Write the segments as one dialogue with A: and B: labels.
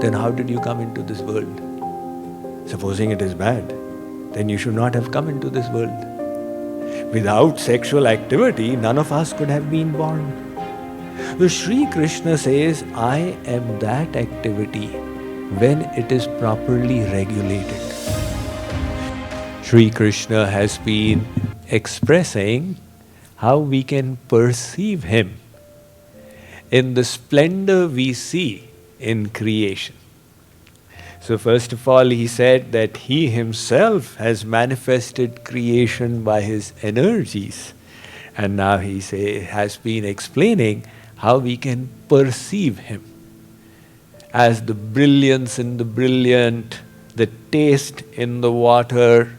A: then how did you come into this world? Supposing it is bad, then you should not have come into this world. Without sexual activity, none of us could have been born. So Sri Krishna says, I am that activity when it is properly regulated. Sri Krishna has been expressing how we can perceive him in the splendor we see in creation. So first of all, he said that he himself has manifested creation by his energies. And now he has been explaining how we can perceive him as the brilliance in the brilliant, the taste in the water,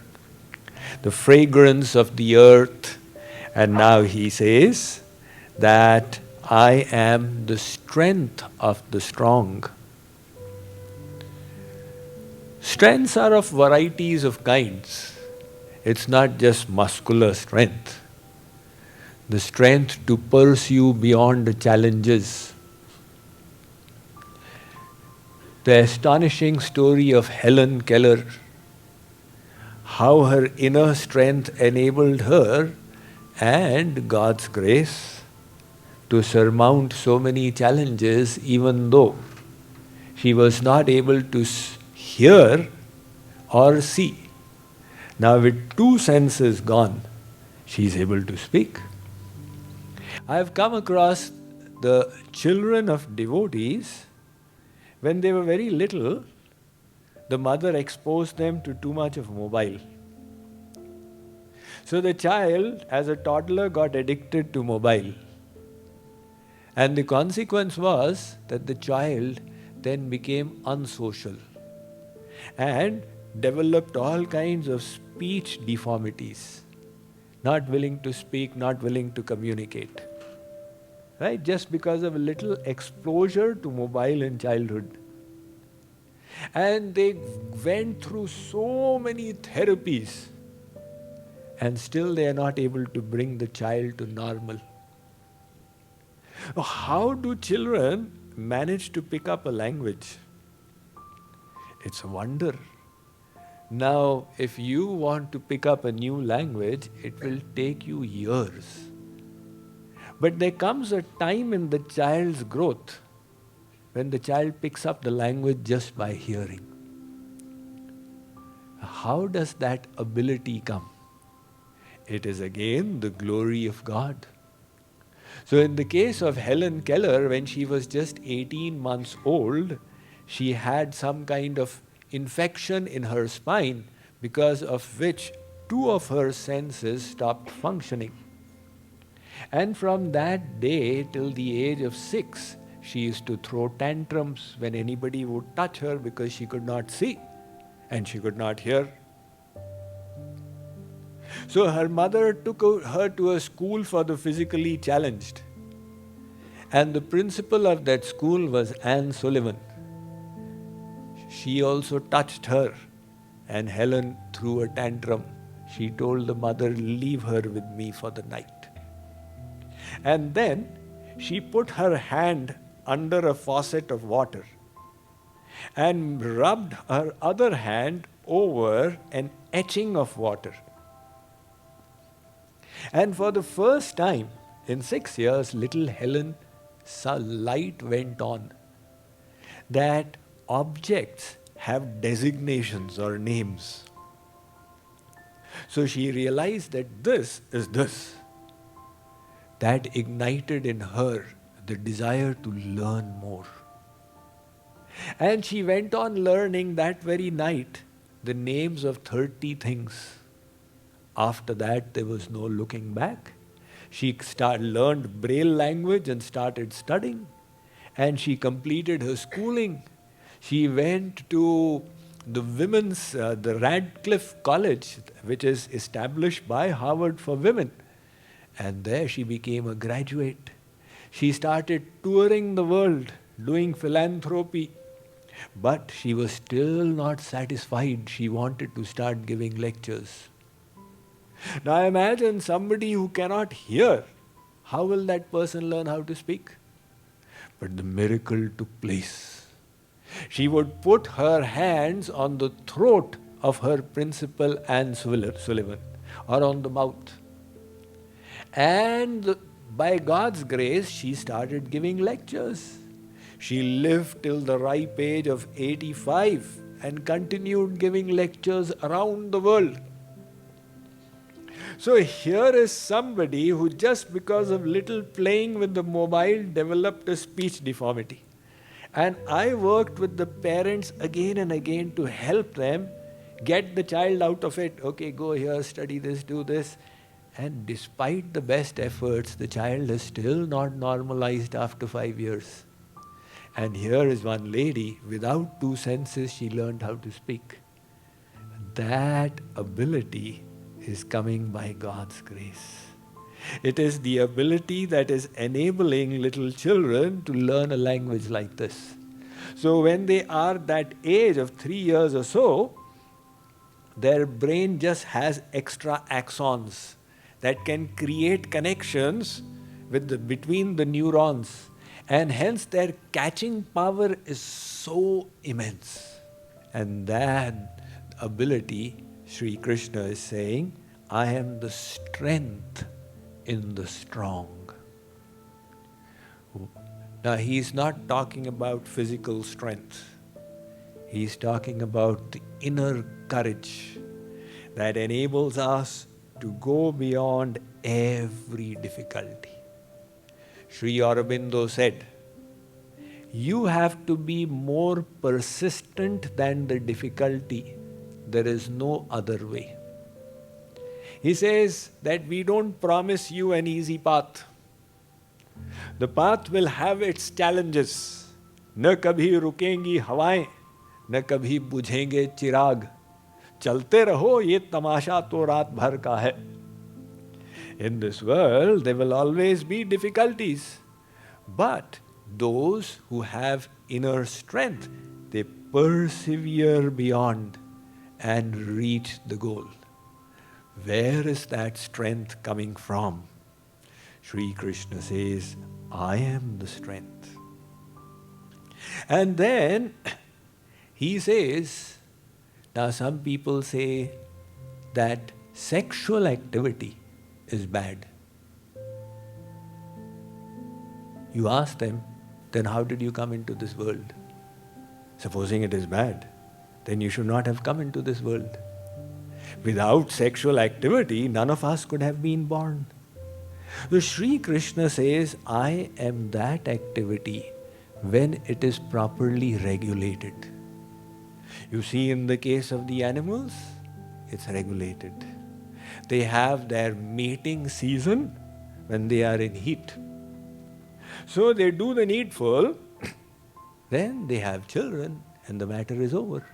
A: the fragrance of the earth. And now he says that I am the strength of the strong. Strengths are of varieties of kinds. It's not just muscular strength. The strength to pursue beyond the challenges. The astonishing story of Helen Keller, how her inner strength enabled her and God's grace to surmount so many challenges, even though she was not able to hear or see. Now with two senses gone, she is able to speak. I have come across the children of devotees. When they were very little, the mother exposed them to too much of mobile. So the child, as a toddler, got addicted to mobile. And the consequence was that the child then became unsocial and developed all kinds of speech deformities. Not willing to speak, not willing to communicate. Right? Just because of a little exposure to mobile in childhood. And they went through so many therapies, and still they are not able to bring the child to normal. How do children manage to pick up a language? It's a wonder. Now, if you want to pick up a new language, it will take you years. But there comes a time in the child's growth when the child picks up the language just by hearing. How does that ability come? It is again the glory of God. So in the case of Helen Keller, when she was just 18 months old, she had some kind of infection in her spine, because of which two of her senses stopped functioning. And from that day till the age of 6, she used to throw tantrums when anybody would touch her because she could not see and she could not hear. So her mother took her to a school for the physically challenged. And the principal of that school was Anne Sullivan. She also touched her, and Helen threw a tantrum. She told the mother, leave her with me for the night. And then she put her hand under a faucet of water and rubbed her other hand over an etching of water. And for the first time in 6 years, little Helen saw light went on, that objects have designations or names. So she realized that this is this. That ignited in her the desire to learn more. And she went on learning that very night the names of 30 things. After that, there was no looking back. She learned Braille language and started studying. And she completed her schooling. She went to the the Radcliffe College, which is established by Harvard for women. And there she became a graduate. She started touring the world, doing philanthropy. But she was still not satisfied. She wanted to start giving lectures. Now imagine somebody who cannot hear. How will that person learn how to speak? But the miracle took place. She would put her hands on the throat of her principal, Anne Sullivan, or on the mouth. And by God's grace, she started giving lectures. She lived till the ripe age of 85 and continued giving lectures around the world. So here is somebody who just because of little playing with the mobile developed a speech deformity. And I worked with the parents again and again to help them get the child out of it. Okay, go here, study this, do this. And despite the best efforts, the child is still not normalized after 5 years. And here is one lady, without 2 senses, she learned how to speak. That ability is coming by God's grace. It is the ability that is enabling little children to learn a language like this. So when they are that age of 3 years or so, their brain just has extra axons that can create connections between the neurons. And hence their catching power is so immense. And that ability, Sri Krishna is saying, I am the strength in the strong. Now he's not talking about physical strength. He's talking about the inner courage that enables us to go beyond every difficulty. Sri Aurobindo said, you have to be more persistent than the difficulty. There is no other way. He says that we don't promise you an easy path. The path will have its challenges. न कभी रुकेंगी हवाएं, न कभी बुझेंगे चिराग. चलते रहो, ये तमाशा तो रात भर का है. In this world, there will always be difficulties. But those who have inner strength, they persevere beyond and reach the goal. Where is that strength coming from? Sri Krishna says, I am the strength. And then he says, now some people say that sexual activity is bad. You ask them, then how did you come into this world? Supposing it is bad, then you should not have come into this world. Without sexual activity, none of us could have been born. So Sri Krishna says, I am that activity when it is properly regulated. You see, in the case of the animals, it's regulated. They have their mating season when they are in heat. So they do the needful, then they have children and the matter is over.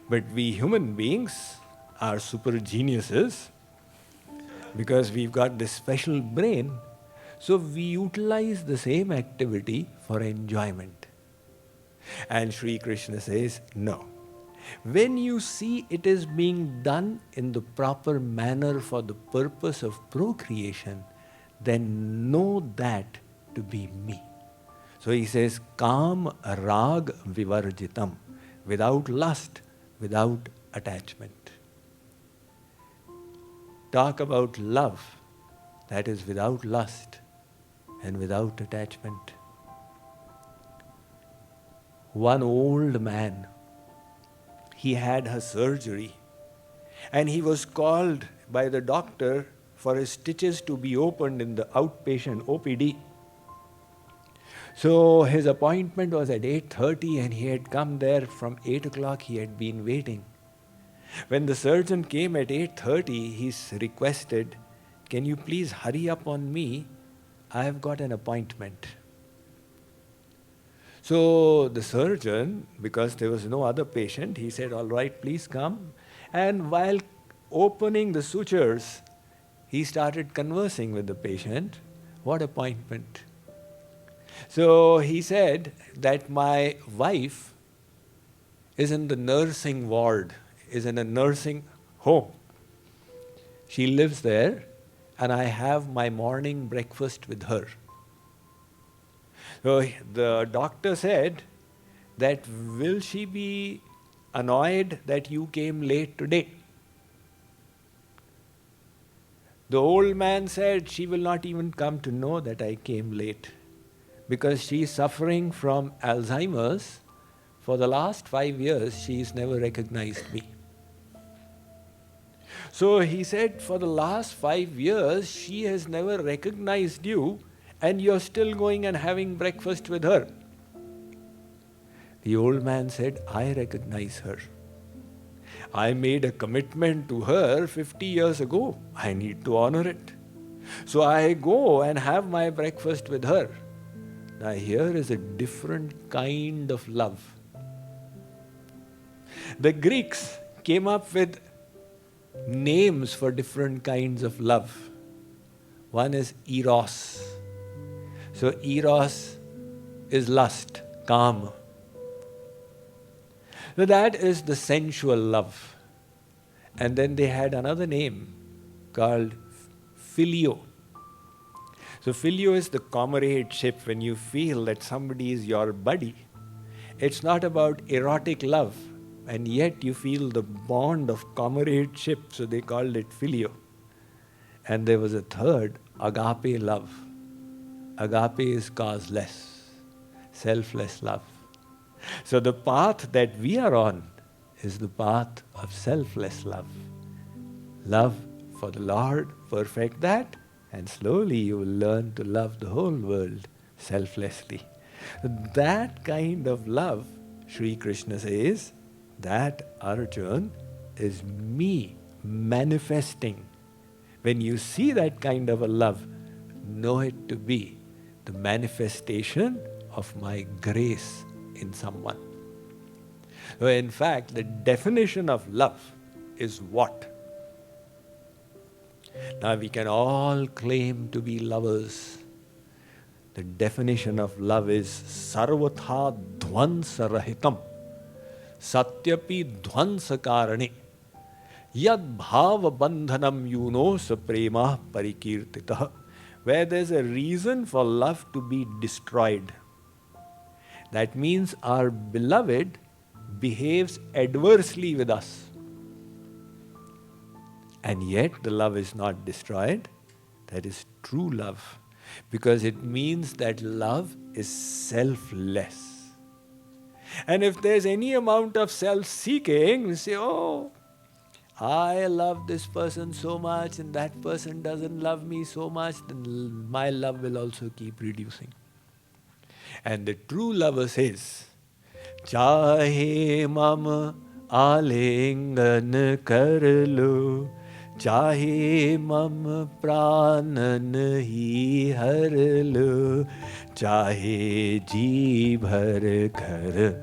A: But we human beings are super geniuses because we've got this special brain, so we utilize the same activity for enjoyment. And Sri Krishna says, no. When you see it is being done in the proper manner for the purpose of procreation, then know that to be me. So he says, Kam Rag Vivarjitam, without lust, without attachment. Talk about love, that is without lust and without attachment. One old man, he had a surgery and he was called by the doctor for his stitches to be opened in the outpatient OPD. So his appointment was at 8:30 and he had come there from 8 o'clock, he had been waiting. When the surgeon came at 8:30, he requested, can you please hurry up on me? I have got an appointment. So the surgeon, because there was no other patient, he said, all right, please come. And while opening the sutures, he started conversing with the patient. What appointment? So he said that my wife is in the nursing ward, is in a nursing home. She lives there and I have my morning breakfast with her. So the doctor said that will she be annoyed that you came late today? The old man said, she will not even come to know that I came late, because she is suffering from Alzheimer's. For the last 5 years, she has never recognized me. So he said, for the last 5 years, she has never recognized you, and you're still going and having breakfast with her. The old man said, I recognize her. I made a commitment to her 50 years ago. I need to honor it. So I go and have my breakfast with her. Now here is a different kind of love. The Greeks came up with names for different kinds of love. One is eros. So eros is lust, kama. So that is the sensual love. And then they had another name called filio. So filio is the comradeship, when you feel that somebody is your buddy. It's not about erotic love, and yet you feel the bond of comradeship, so they called it filio. And there was a third, agape love. Agape is causeless, selfless love. So the path that we are on is the path of selfless love. Love for the Lord, perfect that, and slowly you will learn to love the whole world selflessly. That kind of love, Sri Krishna says, that Arjun is me manifesting. When you see that kind of a love, know it to be the manifestation of my grace in someone. So in fact, the definition of love is what? Now we can all claim to be lovers. The definition of love is sarvatha dhvansa rahitam satyapi dhvansa karane yad bhava bandhanam yunos prema parikirtitah. Where there's a reason for love to be destroyed. That means our beloved behaves adversely with us. And yet the love is not destroyed. That is true love. Because it means that love is selfless. And if there's any amount of self-seeking, we say, oh, I love this person so much and that person doesn't love me so much, then my love will also keep reducing. And the true lover says, Chahe mama alingan kar lo, chahe mama pranan hi har lo, chahe ji bhar kar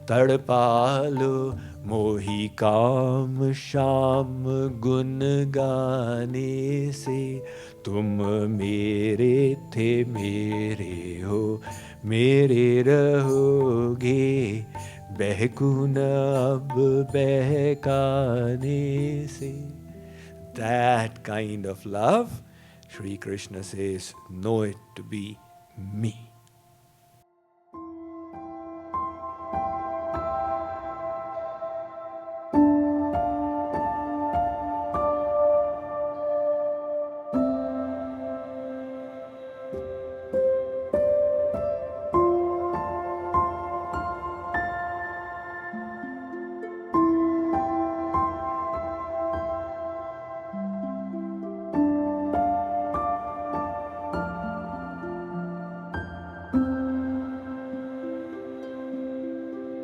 A: tadpa lo, mohi kaam sham gun gaane se, tum mere the mere ho, mere rahoge, behku na ab behkane se. That kind of love, Sri Krishna says, know it to be me.